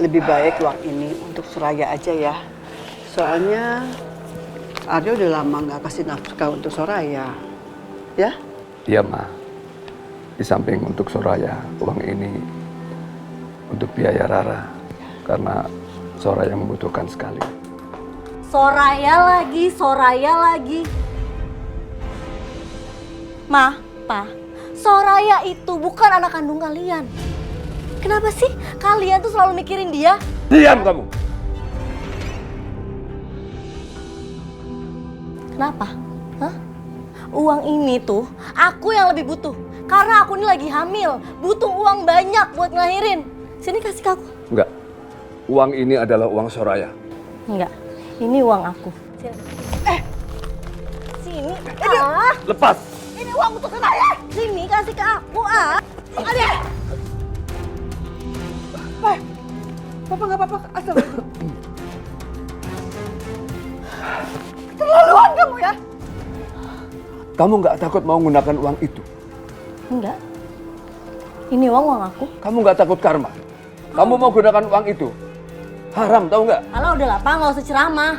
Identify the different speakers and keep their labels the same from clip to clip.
Speaker 1: lebih baik uang ini untuk Soraya aja ya. Soalnya Aryo udah lama nggak kasih nafkah untuk Soraya. Ya?
Speaker 2: Iya, Ma. Di samping untuk Soraya, uang ini untuk biaya Rara. Karena Soraya membutuhkan sekali.
Speaker 3: Soraya lagi. Ma, Pa, Soraya itu bukan anak kandung kalian. Kenapa sih kalian tuh selalu mikirin dia?
Speaker 2: Diam kamu!
Speaker 3: Kenapa? Hah? Uang ini tuh aku yang lebih butuh. Karena aku ini lagi hamil, butuh uang banyak buat ngelahirin. Sini kasih ke aku.
Speaker 2: Enggak. Uang ini adalah uang Soraya.
Speaker 3: Enggak, ini uang aku. Sini.
Speaker 2: Lepas!
Speaker 3: Ini uang untuk Soraya. Sini kasih ke aku, Ada.
Speaker 1: Papa nggak apa-apa, asal. Terlaluan kamu ya.
Speaker 2: Kamu nggak takut mau menggunakan uang itu?
Speaker 3: Enggak. Ini uang aku.
Speaker 2: Kamu nggak takut karma? Kamu mau gunakan uang itu? Haram, tahu nggak?
Speaker 3: Alah udah lah, Pak, nggak usah ceramah.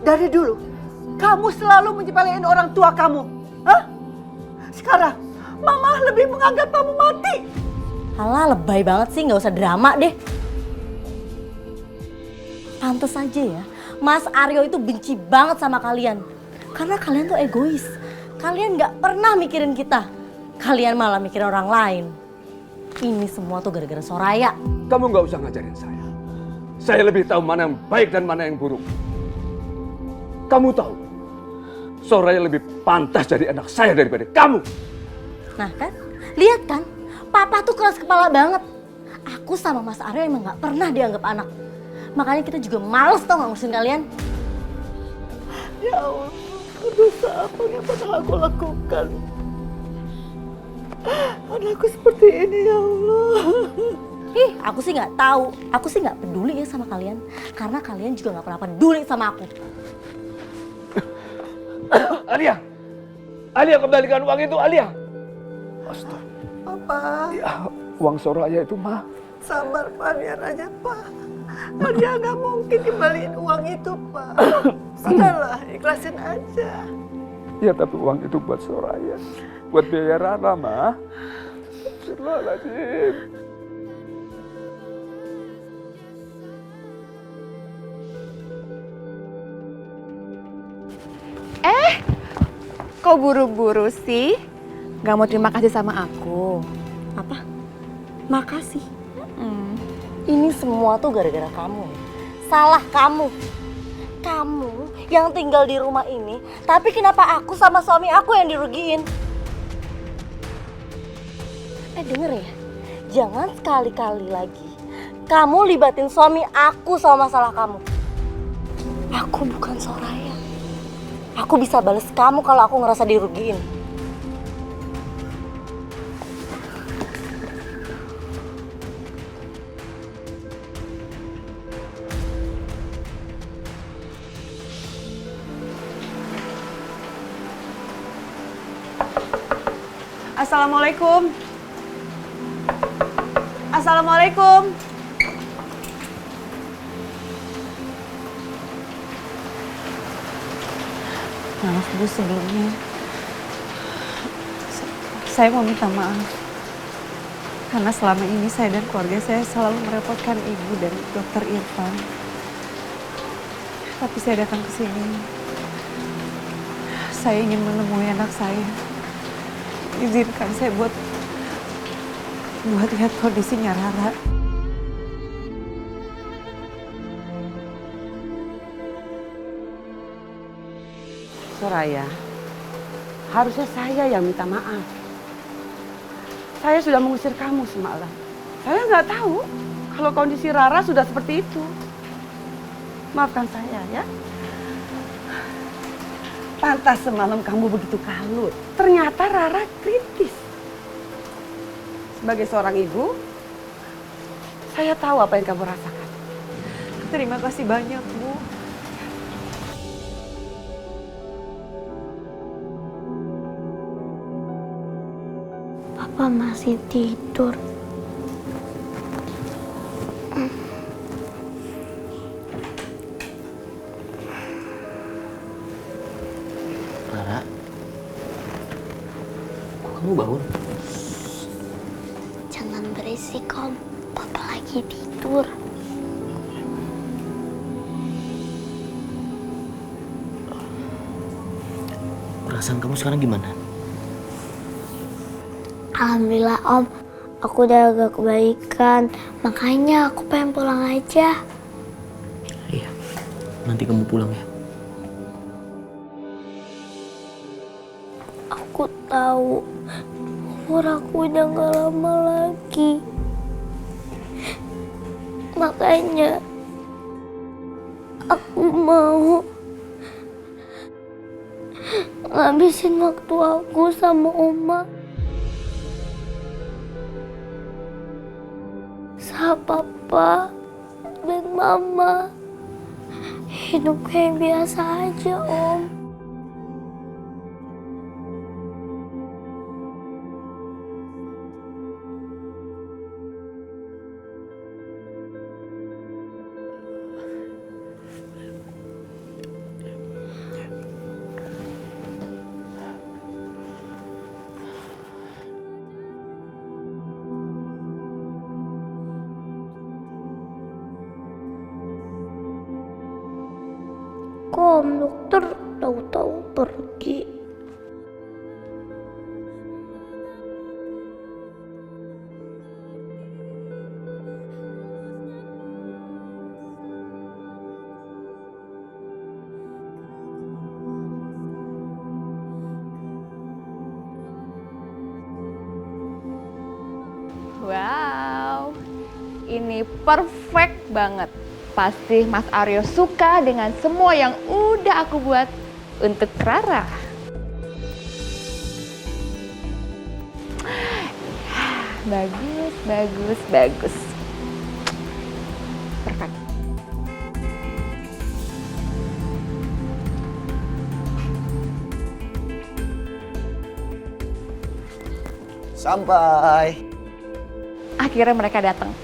Speaker 1: Dari dulu, kamu selalu menyepelein orang tua kamu. Hah? Sekarang, Mama lebih menganggap kamu mati.
Speaker 3: Alah, lebay banget sih, nggak usah drama deh. Pantes aja ya, Mas Aryo itu benci banget sama kalian. Karena kalian tuh egois. Kalian nggak pernah mikirin kita. Kalian malah mikirin orang lain. Ini semua tuh gara-gara Soraya.
Speaker 2: Kamu nggak usah ngajarin saya. Saya lebih tahu mana yang baik dan mana yang buruk. Kamu tahu, Soraya lebih pantas jadi anak saya daripada kamu.
Speaker 3: Nah kan, lihat kan, Papa tuh keras kepala banget. Aku sama Mas Aryo emang nggak pernah dianggap anak. Makanya kita juga males tau nggak ngurusin kalian.
Speaker 1: Ya Allah, dosa apa yang pernah aku lakukan? Anakku seperti ini, ya Allah.
Speaker 3: Ih, aku sih nggak tahu. Aku sih nggak peduli ya sama kalian. Karena kalian juga nggak pernah peduli sama aku.
Speaker 2: Alia! Alia, kembalikan uang itu, Alia! Astaga.
Speaker 1: Papa,
Speaker 2: Ya, uang Soraya itu, Ma.
Speaker 1: sabar Pak, biar aja Pak. Dia nggak mungkin kembaliin uang itu, Pak. Sudahlah, ikhlasin aja.
Speaker 2: Ya, tapi uang itu buat Soraya. Buat biaya Rara, Ma. Astagfirullahaladzim.
Speaker 4: Kok buru-buru sih? Gak mau terima kasih sama aku?
Speaker 3: Apa? Makasih. Ini semua tuh gara-gara kamu. Salah kamu. Kamu yang tinggal di rumah ini, tapi kenapa aku sama suami aku yang dirugiin? Denger ya, jangan sekali-kali lagi kamu libatin suami aku sama masalah kamu. Aku bukan Soraya. Aku bisa bales kamu kalau aku ngerasa dirugiin.
Speaker 4: Assalamualaikum. Assalamualaikum. Maaf Bu, sebelumnya saya mau minta maaf. Karena selama ini saya dan keluarga saya selalu merepotkan Ibu dan Dokter Irfan. Tapi saya datang ke sini. Saya ingin menemui anak saya. Izinkan saya buat lihat kondisinya Rara.
Speaker 5: Soraya, harusnya saya yang minta maaf. Saya sudah mengusir kamu semalam. Saya nggak tahu kalau kondisi Rara sudah seperti itu. Maafkan saya ya. Pantas semalam kamu begitu kalut. Ternyata Rara kritis. Sebagai seorang ibu, saya tahu apa yang kamu rasakan.
Speaker 4: Terima kasih banyak, Bu.
Speaker 6: Papa masih tidur. kamu bangun.
Speaker 3: Jangan berisik, Om. Papa lagi tidur.
Speaker 6: Perasaan kamu sekarang gimana?
Speaker 3: Alhamdulillah, Om. Aku udah agak kebaikan. Makanya aku pengen pulang aja.
Speaker 6: Iya, nanti kamu pulang ya.
Speaker 3: Aku tahu umur aku udah gak lama lagi. Makanya aku mau ngabisin waktu aku sama Oma, sama Papa dan Mama. Hidup kayak biasa aja, Om. Kok Om Dokter tahu-tahu pergi?
Speaker 7: Wow, ini perfect banget. Pasti Mas Aryo suka dengan semua yang udah aku buat untuk Rara. Bagus, bagus, bagus. Perfect.
Speaker 8: Sampai.
Speaker 7: Akhirnya mereka datang.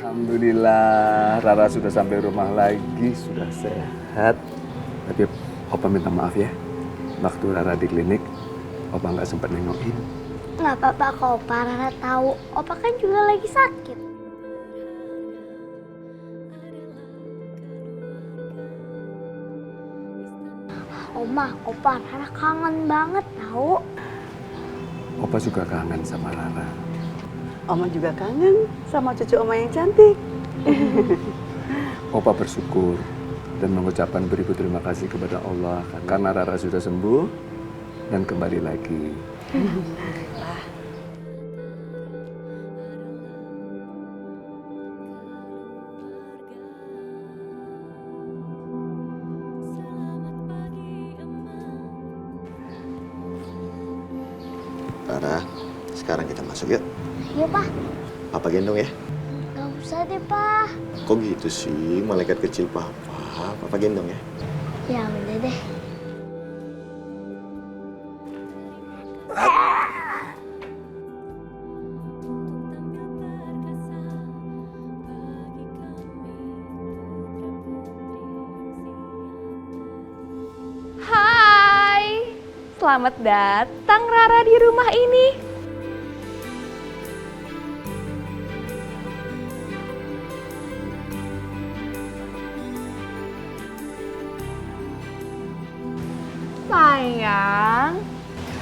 Speaker 2: Alhamdulillah, Rara sudah sampai rumah lagi, sudah sehat. Tapi Opa minta maaf ya, waktu Rara di klinik, Opa nggak sempat nengokin.
Speaker 3: Nggak apa-apa kok, Opa. Rara tahu. Opa kan juga lagi sakit. Oma, Opa, Rara kangen banget tahu.
Speaker 2: Opa juga kangen sama Rara.
Speaker 1: Oma juga kangen sama cucu Oma yang cantik.
Speaker 2: Opa bersyukur dan mengucapkan beribu terima kasih kepada Allah karena Rara sudah sembuh dan kembali lagi.
Speaker 8: Rara, sekarang kita masuk yuk.
Speaker 3: Iya, Pak.
Speaker 8: Papa gendong ya.
Speaker 3: Gak usah deh, Pak.
Speaker 8: Kok gitu sih, malaikat kecil Papa? Papa gendong ya.
Speaker 3: Ya udah deh.
Speaker 7: Hai, selamat datang Rara di rumah ini. Sayang,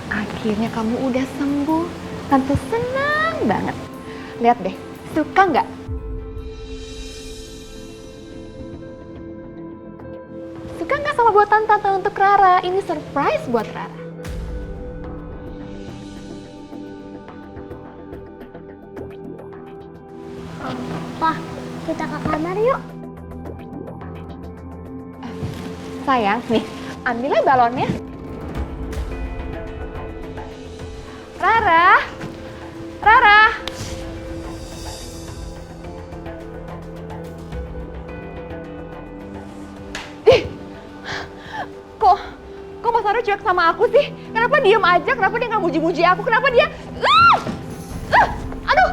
Speaker 7: akhirnya kamu udah sembuh. Tante senang banget. Lihat deh, suka nggak? Suka nggak sama buatan Tante untuk Rara? Ini surprise buat Rara.
Speaker 3: Pak, kita ke kamar yuk.
Speaker 7: Sayang, nih, ambilnya balonnya. Rara, Rara. Ih, kok Mas Aryo cuek sama aku sih? Kenapa diem aja? Kenapa dia nggak muji-muji aku? Kenapa dia? Aduh,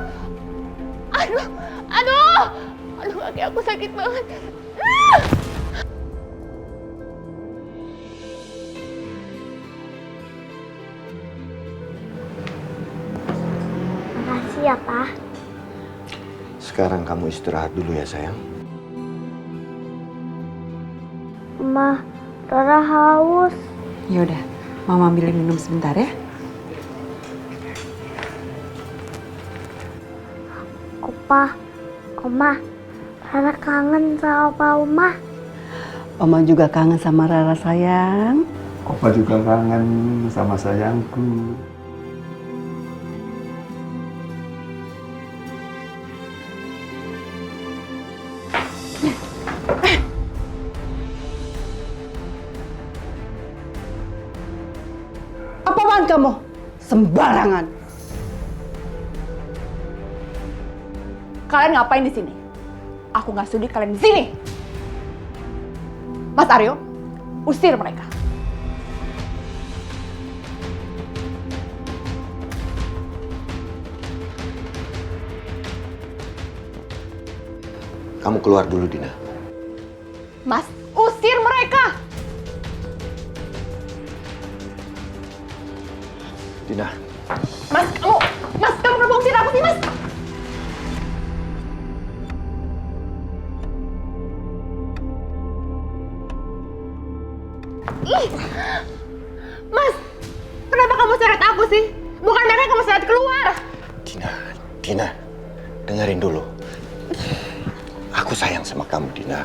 Speaker 7: aduh, aduh, aduh, kaki aku sakit banget.
Speaker 9: ya, Pak.
Speaker 8: Sekarang kamu istirahat dulu ya sayang.
Speaker 9: Ma, Rara haus.
Speaker 4: Yaudah, Mama ambilin minum sebentar ya.
Speaker 9: Opa, Oma, Rara kangen sama Opa Oma.
Speaker 1: Oma juga kangen sama Rara sayang.
Speaker 2: Opa juga kangen sama sayangku.
Speaker 1: Apaan kamu? Sembarangan.
Speaker 7: Kalian ngapain di sini? Aku nggak sudi kalian di sini. Mas Aryo, usir mereka.
Speaker 8: Kamu keluar dulu, Dina.
Speaker 7: Mas, usir mereka.
Speaker 8: Dina.
Speaker 7: Mas, kamu kenapa usir aku sih, Mas? Ih, Mas, kenapa kamu seret aku sih? Bukan mereka yang kamu seret keluar.
Speaker 8: Dina, dengerin dulu. Aku sayang sama kamu, Dina.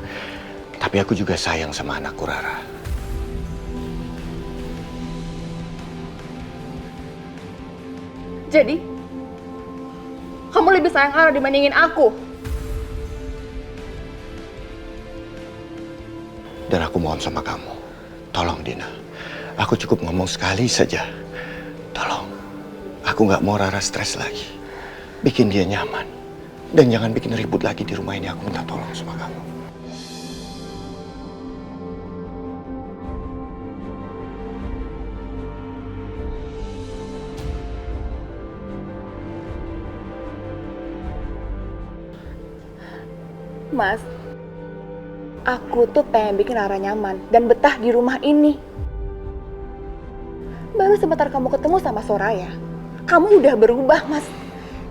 Speaker 8: Tapi aku juga sayang sama anakku, Rara.
Speaker 7: Jadi, kamu lebih sayang Rara dibandingin aku?
Speaker 8: Dan aku mohon sama kamu. Tolong, Dina. Aku cukup ngomong sekali saja. Tolong. Aku nggak mau Rara stres lagi. Bikin dia nyaman. Dan jangan bikin ribut lagi di rumah ini. Aku minta tolong sama kamu.
Speaker 7: Mas, aku tuh pengen bikin Rara nyaman dan betah di rumah ini. Baru sebentar kamu ketemu sama Soraya, kamu udah berubah, Mas.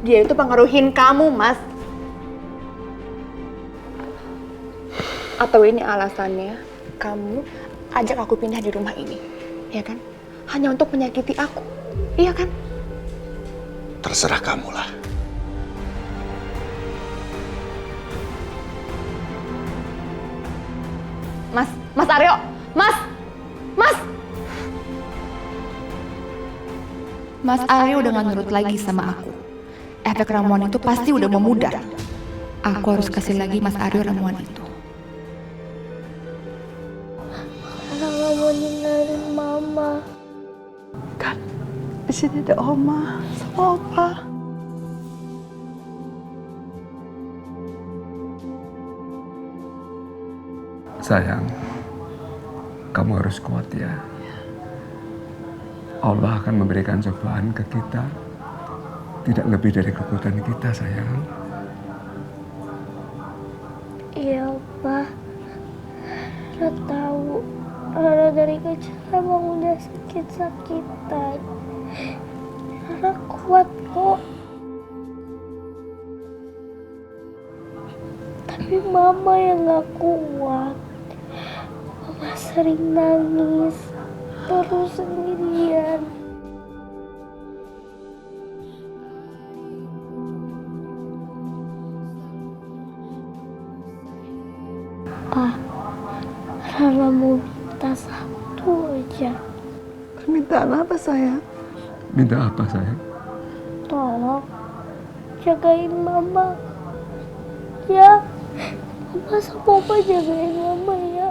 Speaker 7: Dia itu pengaruhin kamu, Mas. Atau ini alasannya kamu ajak aku pindah di rumah ini, ya kan? Hanya untuk menyakiti aku, iya kan?
Speaker 8: Terserah kamu lah.
Speaker 7: Mas Aryo, Mas! Mas Aryo udah gak nurut lagi sama aku. Efek ramuan itu pasti udah memudar. Aku harus kasih lagi Mas Aryo ramuan itu.
Speaker 9: Rara gak mau ninggalin Mama.
Speaker 1: Kan di sini ada Oma sama Opa.
Speaker 2: Sayang, kamu harus kuat ya. Allah akan memberikan cobaan ke kita. Tidak lebih dari kekuatan kita, sayang.
Speaker 9: Iya, Pak. Rara tahu. Rara dari kecil emang udah sakit-sakitan. Rara kuat kok. Tapi Mama yang gak kuat. Mama sering nangis. Terus sendirian. Pak, Rara mau minta satu aja.
Speaker 1: Permintaan apa sayang?
Speaker 2: Minta apa, sayang?
Speaker 9: Tolong jagain Mama. Ya, Mama sama Papa jagain Mama ya.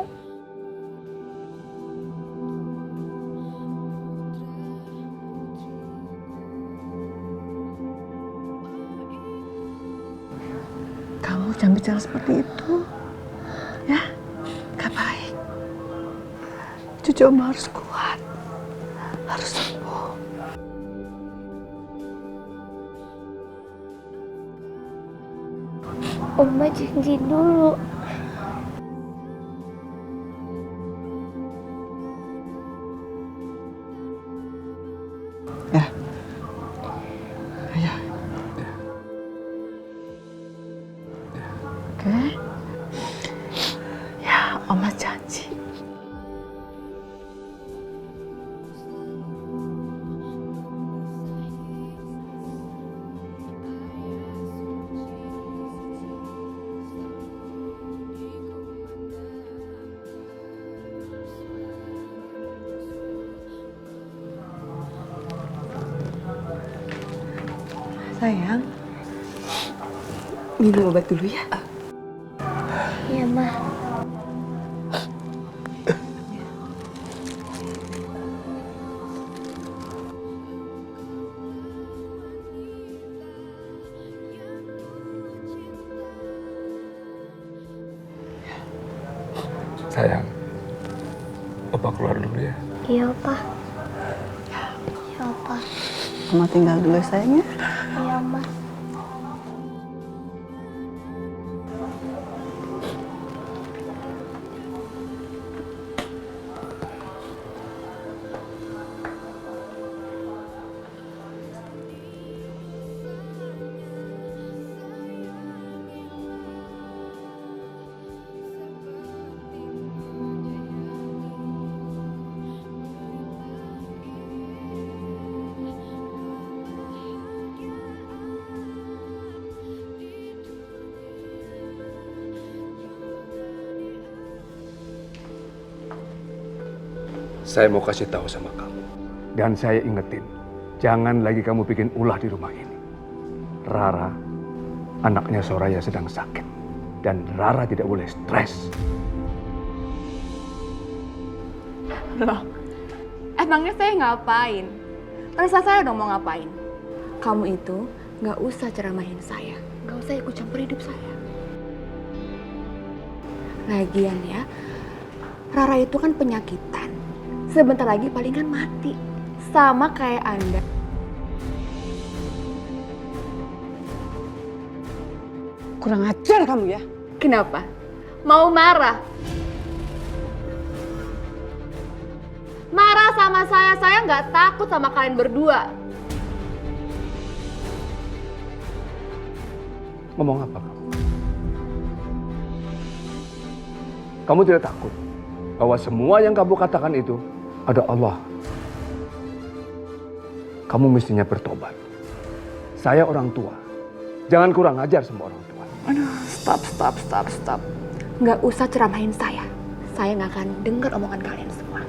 Speaker 1: Kamu jangan bicara seperti itu. Ya, gak baik. Cucu Oma harus kuat. Harus sembuh.
Speaker 9: Oma janji dulu.
Speaker 1: Ya. Ya.
Speaker 4: Sayang, minum obat dulu ya.
Speaker 9: Iya, Ma.
Speaker 2: Sayang, Opa keluar dulu ya.
Speaker 9: Iya, Pa. Iya, Pa.
Speaker 1: Mama tinggal dulu ya, sayang ya.
Speaker 9: Iya, Ma.
Speaker 2: Saya mau kasih tahu sama kamu. Dan saya ingetin, jangan lagi kamu bikin ulah di rumah ini. Rara, anaknya Soraya sedang sakit. Dan Rara tidak boleh stres.
Speaker 7: Loh, emangnya saya ngapain? Terserah saya dong mau ngapain. Kamu itu nggak usah ceramahin saya. Nggak usah ikut campur hidup saya. Lagian ya, Rara itu kan penyakitan. Sebentar lagi palingan mati. Sama kayak Anda.
Speaker 1: Kurang ajar kamu ya.
Speaker 7: Kenapa? Mau marah? Marah sama saya nggak takut sama kalian berdua.
Speaker 2: Ngomong apa kamu? Kamu tidak takut bahwa semua yang kamu katakan itu ada Allah. Kamu mestinya bertobat. Saya orang tua. Jangan kurang ajar sama orang tua.
Speaker 7: Aduh, stop. Nggak usah ceramahin saya. Saya nggak akan dengar omongan kalian semua.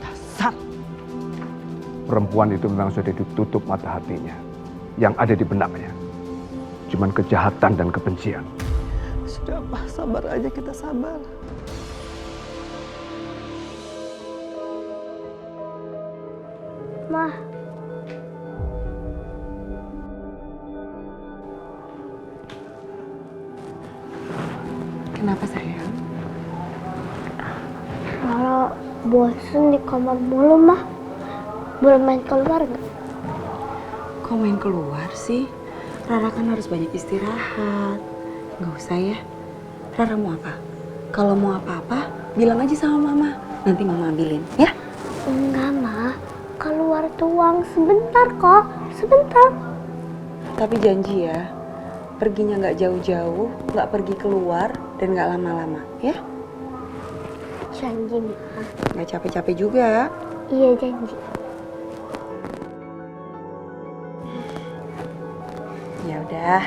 Speaker 1: Dasar.
Speaker 2: Perempuan itu memang sudah ditutup mata hatinya. Yang ada di benaknya cuman kejahatan dan kebencian.
Speaker 1: Sudah, Pak, sabar aja, kita sabar.
Speaker 9: Ma.
Speaker 4: Kenapa sayang?
Speaker 9: Rara bosan di kamar mulu, Ma. Boleh main keluar nggak?
Speaker 4: Kok main keluar sih? Rara kan harus banyak istirahat. Nggak usah ya. Rara mau apa? Kalau mau apa-apa, bilang aja sama Mama. Nanti Mama ambilin, ya?
Speaker 9: Enggak, Ma. Keluar tuang sebentar kok. Sebentar.
Speaker 4: Tapi janji ya, perginya nggak jauh-jauh, nggak pergi keluar, dan nggak lama-lama, ya?
Speaker 9: Janji, Ma.
Speaker 4: Nggak capek-capek juga.
Speaker 9: Iya, janji.
Speaker 4: Ya udah.